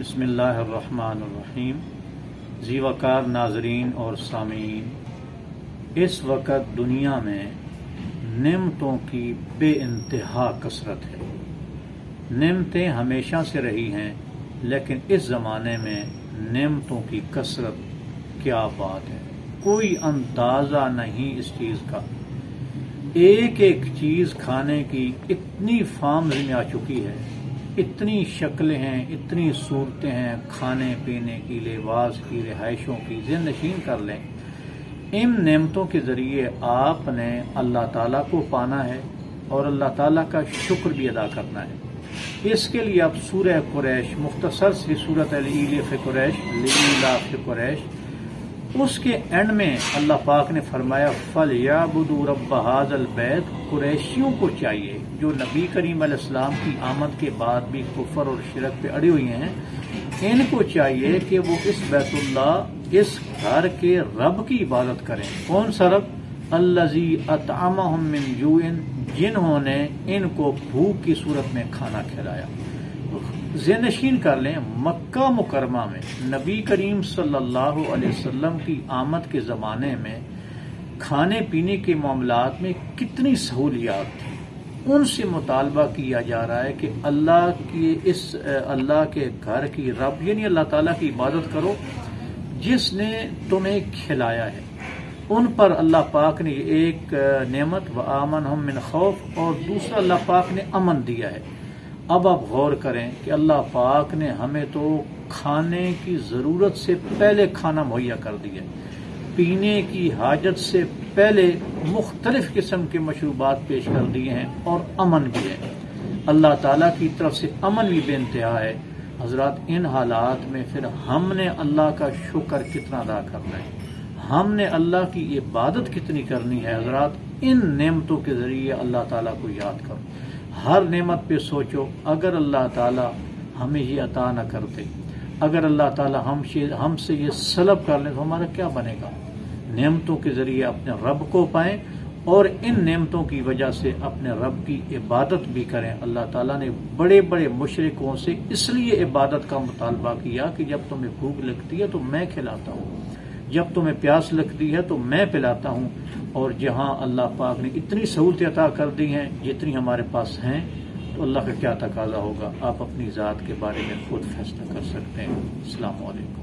بسم اللہ الرحمن الرحیم۔ ذی وقار ناظرین اور سامعین، اس وقت دنیا میں نعمتوں کی بے انتہا کثرت ہے۔ نعمتیں ہمیشہ سے رہی ہیں، لیکن اس زمانے میں نعمتوں کی کثرت کیا بات ہے، کوئی اندازہ نہیں اس چیز کا۔ ایک ایک چیز کھانے کی اتنی فارمز میں آ چکی ہے، اتنی شکلیں ہیں، اتنی صورتیں ہیں، کھانے پینے کی، لباس کی، رہائشوں کی، ذہن نشین کر لیں۔ ان نعمتوں کے ذریعے آپ نے اللہ تعالیٰ کو پانا ہے اور اللہ تعالیٰ کا شکر بھی ادا کرنا ہے۔ اس کے لیے اب سورہ قریش، مختصر سی سورۃ الإیلاف قریش، لإیلاف قریش، اس کے اینڈ میں اللہ پاک نے فرمایا فَلْيَعْبُدُوا رَبَّ هَٰذَا الْبَيْتِ، قریشیوں کو چاہیے جو نبی کریم علیہ السلام کی آمد کے بعد بھی کفر اور شرک پہ اڑے ہوئے ہیں، ان کو چاہیے کہ وہ اس بیت اللہ، اس گھر کے رب کی عبادت کریں۔ کون سا رب؟ الذی اطعمہم من جوع، جنہوں نے ان کو بھوک کی صورت میں کھانا کھلایا۔ ذہن نشین کر لیں، مکہ مکرمہ میں نبی کریم صلی اللہ علیہ وسلم کی آمد کے زمانے میں کھانے پینے کے معاملات میں کتنی سہولیات تھیں۔ ان سے مطالبہ کیا جا رہا ہے کہ اللہ کے گھر کی رب یعنی اللہ تعالیٰ کی عبادت کرو جس نے تمہیں کھلایا ہے۔ ان پر اللہ پاک نے ایک نعمت وآمنہم من خوف، اور دوسرا اللہ پاک نے امن دیا ہے۔ اب آپ غور کریں کہ اللہ پاک نے ہمیں تو کھانے کی ضرورت سے پہلے کھانا مہیا کر دیا، پینے کی حاجت سے پہلے مختلف قسم کے مشروبات پیش کر دیے ہیں، اور امن بھی ہے۔ اللہ تعالیٰ کی طرف سے امن بھی بے انتہا ہے۔ حضرات، ان حالات میں پھر ہم نے اللہ کا شکر کتنا ادا کرنا ہے، ہم نے اللہ کی عبادت کتنی کرنی ہے۔ حضرات، ان نعمتوں کے ذریعے اللہ تعالیٰ کو یاد کرو۔ ہر نعمت پہ سوچو، اگر اللہ تعالیٰ ہمیں یہ عطا نہ کرتے، اگر اللہ تعالیٰ ہم سے یہ سلب کر لیں تو ہمارا کیا بنے گا۔ نعمتوں کے ذریعے اپنے رب کو پائیں اور ان نعمتوں کی وجہ سے اپنے رب کی عبادت بھی کریں۔ اللہ تعالیٰ نے بڑے بڑے مشرکوں سے اس لیے عبادت کا مطالبہ کیا کہ جب تمہیں بھوک لگتی ہے تو میں کھلاتا ہوں، جب تمہیں پیاس لگتی ہے تو میں پلاتا ہوں۔ اور جہاں اللہ پاک نے اتنی سہولتیں عطا کر دی ہیں جتنی ہمارے پاس ہیں، تو اللہ کا کیا تقاضا ہوگا۔ آپ اپنی ذات کے بارے میں خود فیصلہ کر سکتے ہیں۔ السلام علیکم۔